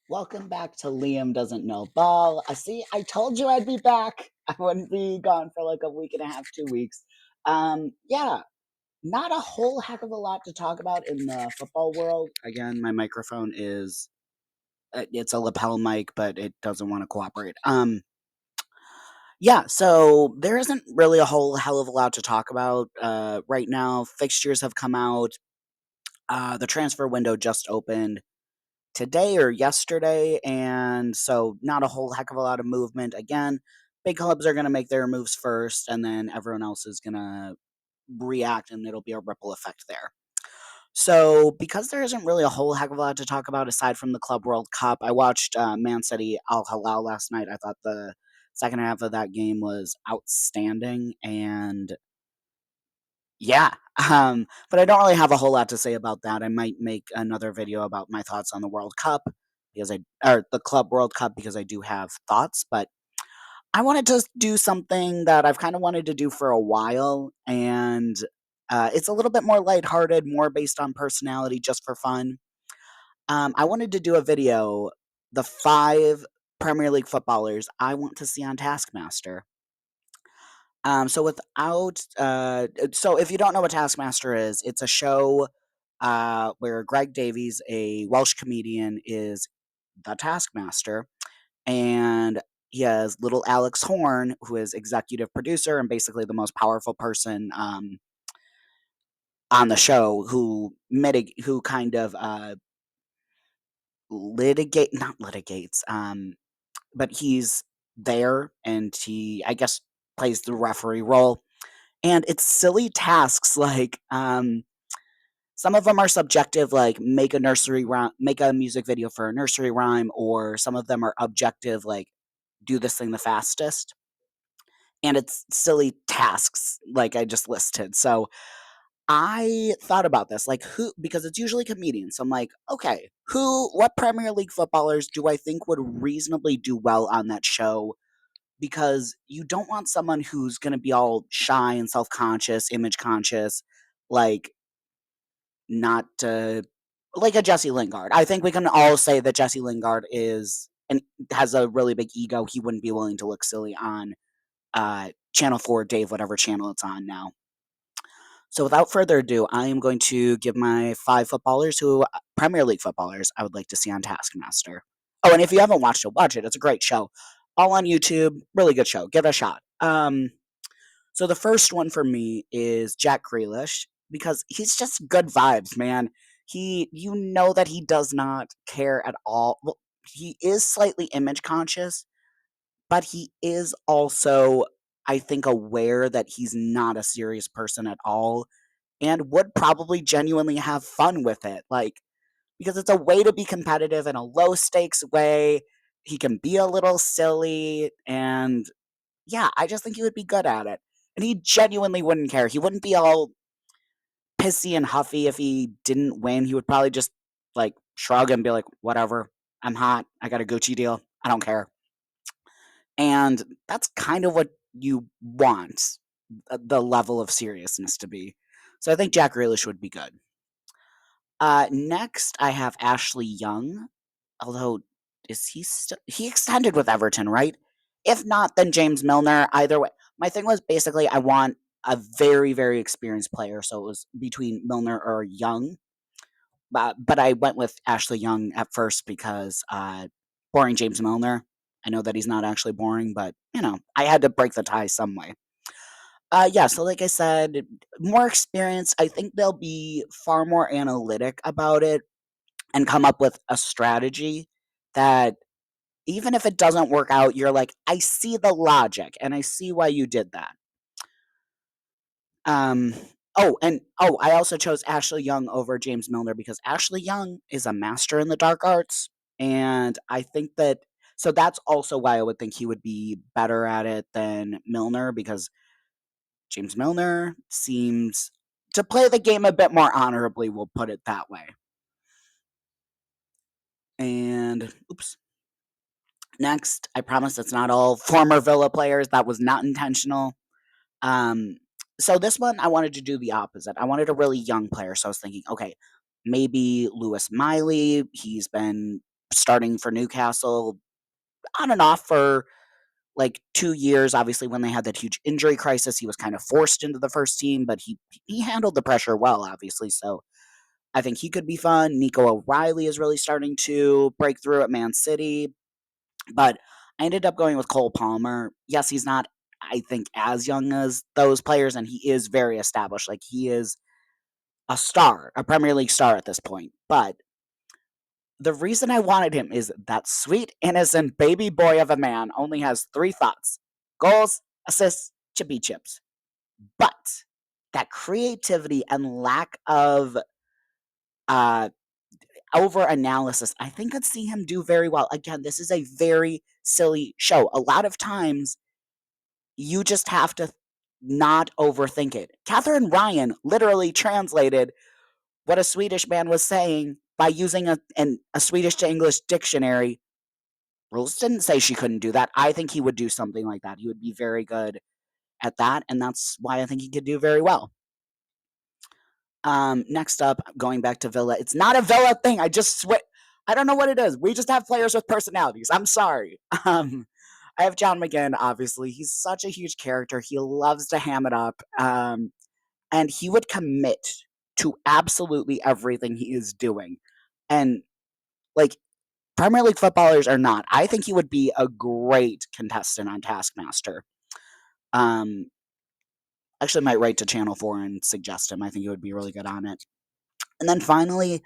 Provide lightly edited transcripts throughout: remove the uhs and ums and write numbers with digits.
Welcome back to Liam Doesn't Know Ball. I see, I told you I'd be back. I wouldn't be gone for like a week and a half, 2 weeks. Yeah, not a whole heck of a lot to talk about in the football world. Again, my microphone is it's a lapel mic, but it doesn't want to cooperate. Yeah, so there isn't really a whole hell of a lot to talk about right now. Fixtures have come out. The transfer window just opened today or yesterday, and so not a whole heck of a lot of movement. Again, big clubs are going to make their moves first, and then everyone else is going to react, and it'll be a ripple effect there. So, because there isn't really a whole heck of a lot to talk about aside from the Club World Cup, I watched Man City Al Hilal last night. I thought the second half of that game was outstanding, and yeah, but I don't really have a whole lot to say about that. I might make another video about my thoughts on the World Cup because or the Club World Cup because I do have thoughts, but I wanted to do something that I've kind of wanted to do for a while, and it's a little bit more lighthearted, more based on personality, just for fun. I wanted to do a video, the 5 Premier League footballers I want to see on Taskmaster. So if you don't know what Taskmaster is, it's a show where Greg Davies, a Welsh comedian, is the Taskmaster, and he has little Alex Horn, who is executive producer and basically the most powerful person on the show, who kind of not litigates, but he's there and he, I guess, plays the referee role. And it's silly tasks like some of them are subjective, like make a music video for a nursery rhyme, or some of them are objective, like do this thing the fastest. And it's silly tasks, like I just listed. So I thought about this, like who, because it's usually comedians. So I'm like, okay, what Premier League footballers do I think would reasonably do well on that show? Because you don't want someone who's going to be all shy and self conscious, image conscious, like not like a Jesse Lingard. I think we can all say that Jesse Lingard is and has a really big ego. He wouldn't be willing to look silly on Channel 4, Dave, whatever channel it's on now. So without further ado, I am going to give my 5 footballers Premier League footballers I would like to see on Taskmaster. Oh, and if you haven't watched it, watch it. It's a great show. All on YouTube. Really good show. Give it a shot. So the first one for me is Jack Grealish because he's just good vibes, man. You know that he does not care at all. Well, he is slightly image conscious, but he is also, I think, aware that he's not a serious person at all and would probably genuinely have fun with it. Like, because it's a way to be competitive in a low stakes way. He can be a little silly, and yeah, I just think he would be good at it. And he genuinely wouldn't care. He wouldn't be all pissy and huffy if he didn't win. He would probably just like shrug and be like, whatever, I'm hot. I got a Gucci deal. I don't care. And that's kind of what you want the level of seriousness to be. So I think Jack Grealish would be good. Next, I have Ashley Young. Although, is he extended with Everton, right? If not, then James Milner. Either way, my thing was basically I want a very, very experienced player, so it was between Milner or Young. But I went with Ashley Young at first because boring James Milner. I know that he's not actually boring, but I had to break the tie some way. Yeah, so like I said, more experience. I think they'll be far more analytic about it and come up with a strategy that even if it doesn't work out, you're like, I see the logic and I see why you did that. Um, I also chose Ashley Young over James Milner because Ashley Young is a master in the dark arts, and I think that so that's also why I would think he would be better at it than Milner because James Milner seems to play the game a bit more honorably. We'll put it that way. And oops. Next, I promise it's not all former Villa players. That was not intentional. Um, so this one, I wanted to do the opposite. I wanted a really young player. So I was thinking, okay, maybe Lewis Miley. He's been starting for Newcastle on and off for like 2 years. Obviously, when they had that huge injury crisis, he was kind of forced into the first team, but he handled the pressure well, obviously. So I think he could be fun. Nico O'Reilly is really starting to break through at Man City, but I ended up going with Cole Palmer. Yes, he's not, I think, as young as those players, and he is very established. Like, he is a star, a Premier League star at this point. But the reason I wanted him is that sweet, innocent baby boy of a man only has three thoughts: goals, assists, chippy chips. But that creativity and lack of uh, over analysis, I think I'd see him do very well. Again, this is a very silly show. A lot of times, you just have to not overthink it. Catherine Ryan literally translated what a Swedish man was saying by using a Swedish to English dictionary. Rules didn't say she couldn't do that. I think he would do something like that. He would be very good at that, and that's why I think he could do very well. Next up, going back to Villa. It's not a Villa thing. I don't know what it is. We just have players with personalities. I'm sorry. I have John McGinn, obviously. He's such a huge character. He loves to ham it up. And he would commit to absolutely everything he is doing. And like Premier League footballers are not. I think he would be a great contestant on Taskmaster. Um, Actually might write to Channel 4 and suggest him. I think he would be really good on it. And then finally,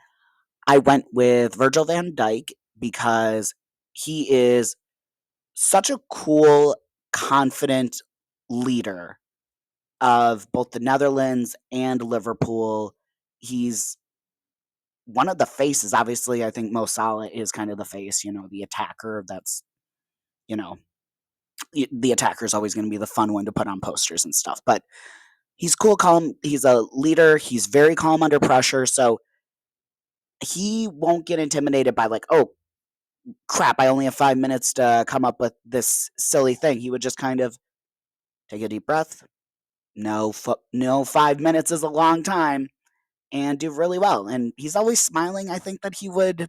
I went with Virgil van Dijk because he is such a cool, confident leader of both the Netherlands and Liverpool. He's one of the faces. Obviously, I think Mo Salah is kind of the face, the attacker. That's, you know, the attacker is always going to be the fun one to put on posters and stuff. But he's cool, calm. He's a leader. He's very calm under pressure. So he won't get intimidated by, like, oh, crap, I only have 5 minutes to come up with this silly thing. He would just kind of take a deep breath. No, 5 minutes is a long time, and do really well. And he's always smiling. I think he would.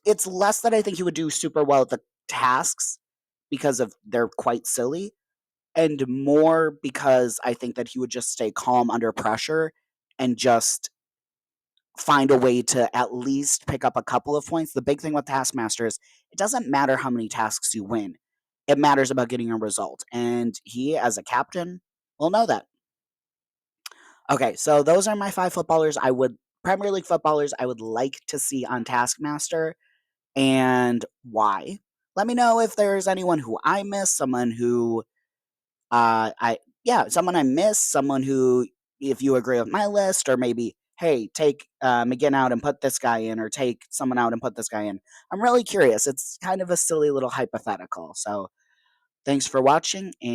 It's less that I think he would do super well at the tasks because of they're quite silly, and more because I think that he would just stay calm under pressure and just find a way to at least pick up a couple of points. The big thing with Taskmaster is it doesn't matter how many tasks you win. It matters about getting a result. And he, as a captain, will know that. Okay, so those are my five footballers Premier League footballers I would like to see on Taskmaster, and why. Let me know if there's anyone who I miss, someone who someone I missed, someone who, if you agree with my list, or maybe, hey, take McGinn out and put this guy in, or take someone out and put this guy in. I'm really curious. It's kind of a silly little hypothetical. So thanks for watching, and